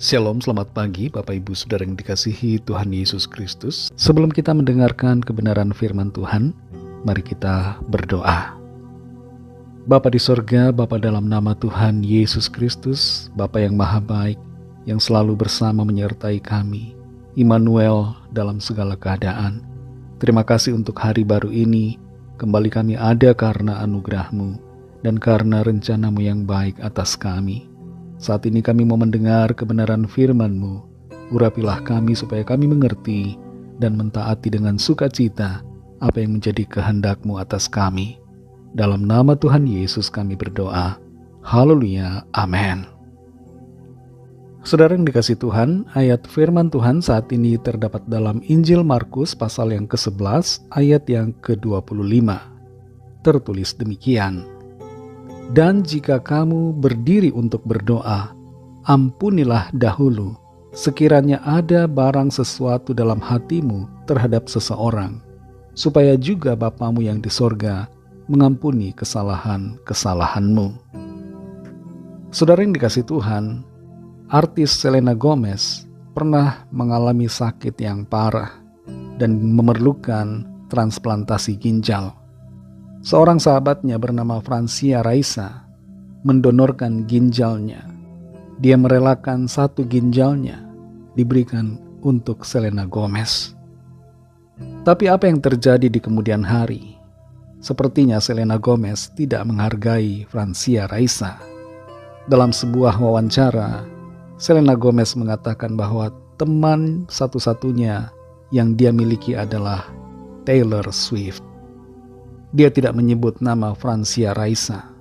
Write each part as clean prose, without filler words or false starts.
Shalom, selamat pagi Bapak Ibu Saudara yang dikasihi Tuhan Yesus Kristus. Sebelum kita mendengarkan kebenaran firman Tuhan, mari kita berdoa. Bapa di sorga, Bapa dalam nama Tuhan Yesus Kristus, Bapa yang maha baik, yang selalu bersama menyertai kami, Immanuel dalam segala keadaan. Terima kasih untuk hari baru ini, kembali kami ada karena anugerah-Mu dan karena rencana-Mu yang baik atas kami. Saat ini kami mau mendengar kebenaran firman-Mu. Urapilah kami supaya kami mengerti dan mentaati dengan sukacita apa yang menjadi kehendak-Mu atas kami. Dalam nama Tuhan Yesus kami berdoa. Haleluya, amin. Saudara yang dikasihi Tuhan, ayat firman Tuhan saat ini terdapat dalam Injil Markus pasal yang ke-11 ayat yang ke-25. Tertulis demikian. Dan jika kamu berdiri untuk berdoa, ampunilah dahulu sekiranya ada barang sesuatu dalam hatimu terhadap seseorang, supaya juga Bapamu yang di sorga mengampuni kesalahan-kesalahanmu. Saudara yang dikasihi Tuhan, artis Selena Gomez pernah mengalami sakit yang parah dan memerlukan transplantasi ginjal. Seorang sahabatnya bernama Francia Raisa mendonorkan ginjalnya. Dia merelakan satu ginjalnya diberikan untuk Selena Gomez. Tapi apa yang terjadi di kemudian hari? Sepertinya Selena Gomez tidak menghargai Francia Raisa. Dalam sebuah wawancara, Selena Gomez mengatakan bahwa teman satu-satunya yang dia miliki adalah Taylor Swift. Dia tidak menyebut nama Francia Raisa.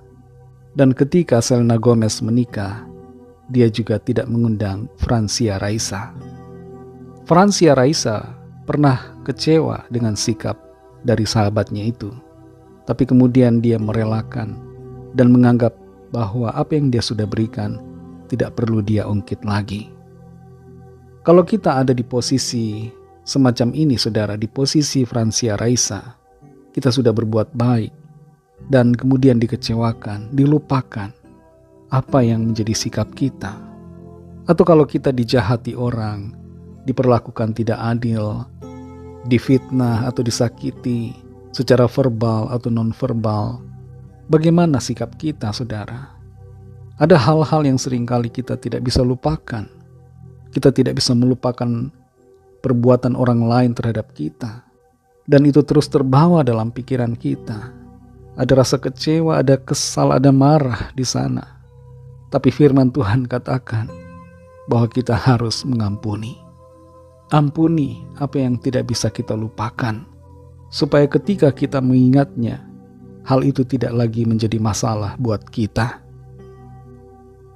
Dan ketika Selena Gomez menikah, dia juga tidak mengundang Francia Raisa. Francia Raisa pernah kecewa dengan sikap dari sahabatnya itu. Tapi kemudian dia merelakan dan menganggap bahwa apa yang dia sudah berikan tidak perlu dia ungkit lagi. Kalau kita ada di posisi semacam ini, saudara, di posisi Francia Raisa, kita sudah berbuat baik dan kemudian dikecewakan, dilupakan apa yang menjadi sikap kita. Atau kalau kita dijahati orang, diperlakukan tidak adil, difitnah atau disakiti secara verbal atau non-verbal, bagaimana sikap kita, saudara? Ada hal-hal yang seringkali kita tidak bisa lupakan. Kita tidak bisa melupakan perbuatan orang lain terhadap kita. Dan itu terus terbawa dalam pikiran kita. Ada rasa kecewa, ada kesal, ada marah di sana. Tapi firman Tuhan katakan bahwa kita harus mengampuni. Ampuni apa yang tidak bisa kita lupakan, supaya ketika kita mengingatnya, hal itu tidak lagi menjadi masalah buat kita.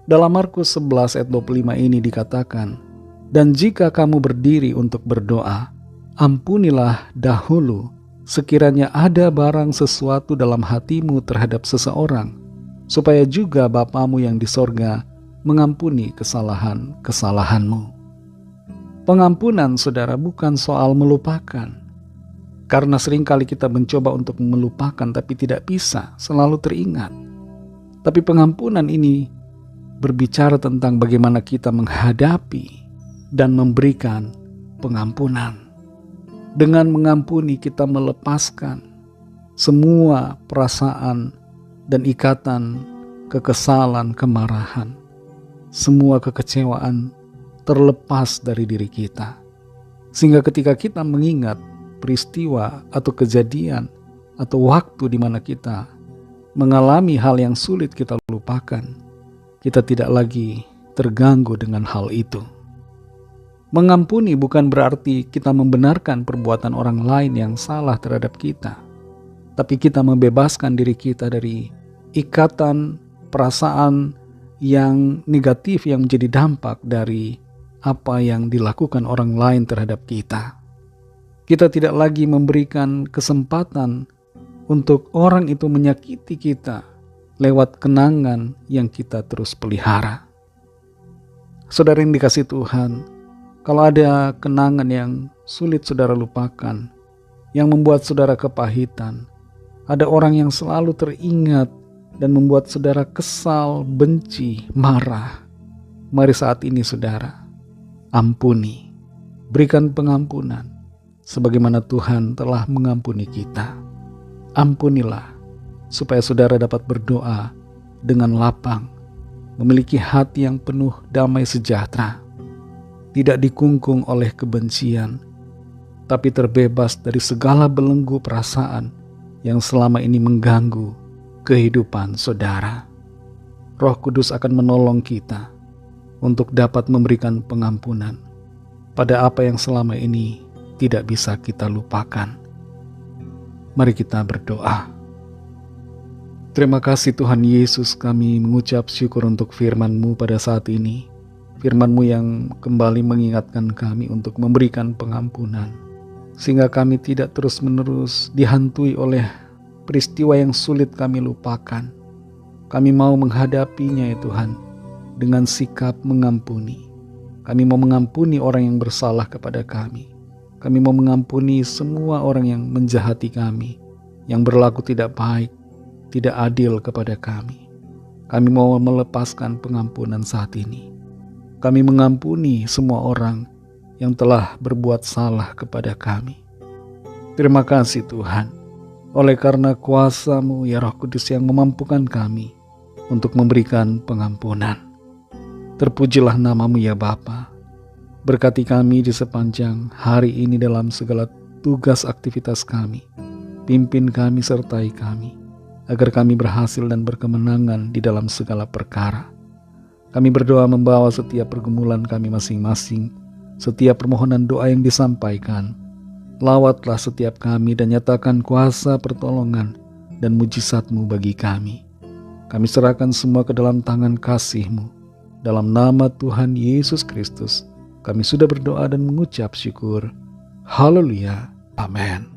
Dalam Markus 11 ayat 25 ini dikatakan, dan jika kamu berdiri untuk berdoa, ampunilah dahulu sekiranya ada barang sesuatu dalam hatimu terhadap seseorang, supaya juga Bapamu yang di sorga mengampuni kesalahan-kesalahanmu. Pengampunan, saudara, bukan soal melupakan. Karena seringkali kita mencoba untuk melupakan tapi tidak bisa selalu teringat. Tapi pengampunan ini berbicara tentang bagaimana kita menghadapi dan memberikan pengampunan. Dengan mengampuni kita melepaskan semua perasaan dan ikatan kekesalan, kemarahan, semua kekecewaan terlepas dari diri kita. Sehingga ketika kita mengingat peristiwa atau kejadian atau waktu di mana kita mengalami hal yang sulit kita lupakan, kita tidak lagi terganggu dengan hal itu. Mengampuni bukan berarti kita membenarkan perbuatan orang lain yang salah terhadap kita. Tapi kita membebaskan diri kita dari ikatan perasaan yang negatif yang menjadi dampak dari apa yang dilakukan orang lain terhadap kita. Kita tidak lagi memberikan kesempatan untuk orang itu menyakiti kita lewat kenangan yang kita terus pelihara. Saudara yang dikasihi Tuhan, kalau ada kenangan yang sulit saudara lupakan, yang membuat saudara kepahitan, ada orang yang selalu teringat dan membuat saudara kesal, benci, marah, Mari saat ini saudara, ampuni, berikan pengampunan, sebagaimana Tuhan telah mengampuni kita. Ampunilah, supaya saudara dapat berdoa dengan lapang, memiliki hati yang penuh damai sejahtera, tidak dikungkung oleh kebencian, tapi terbebas dari segala belenggu perasaan yang selama ini mengganggu kehidupan saudara. Roh Kudus akan menolong kita untuk dapat memberikan pengampunan pada apa yang selama ini tidak bisa kita lupakan. Mari kita berdoa. Terima kasih Tuhan Yesus, kami mengucap syukur untuk firman-Mu pada saat ini. Firman-Mu yang kembali mengingatkan kami untuk memberikan pengampunan, sehingga kami tidak terus-menerus dihantui oleh peristiwa yang sulit kami lupakan. Kami mau menghadapinya ya Tuhan, dengan sikap mengampuni. Kami mau mengampuni orang yang bersalah kepada kami. Kami mau mengampuni semua orang yang menjahati kami, yang berlaku tidak baik, tidak adil kepada kami. Kami mau melepaskan pengampunan saat ini. Kami mengampuni semua orang yang telah berbuat salah kepada kami. Terima kasih Tuhan, oleh karena kuasa-Mu ya Roh Kudus yang memampukan kami untuk memberikan pengampunan. Terpujilah nama-Mu ya Bapa. Berkati kami di sepanjang hari ini dalam segala tugas aktivitas kami. Pimpin kami, sertai kami, agar kami berhasil dan berkemenangan di dalam segala perkara. Kami berdoa membawa setiap pergumulan kami masing-masing, setiap permohonan doa yang disampaikan. Lawatlah setiap kami dan nyatakan kuasa pertolongan dan mujizat-Mu bagi kami. Kami serahkan semua ke dalam tangan kasih-Mu. Dalam nama Tuhan Yesus Kristus, kami sudah berdoa dan mengucap syukur. Haleluya. Amin.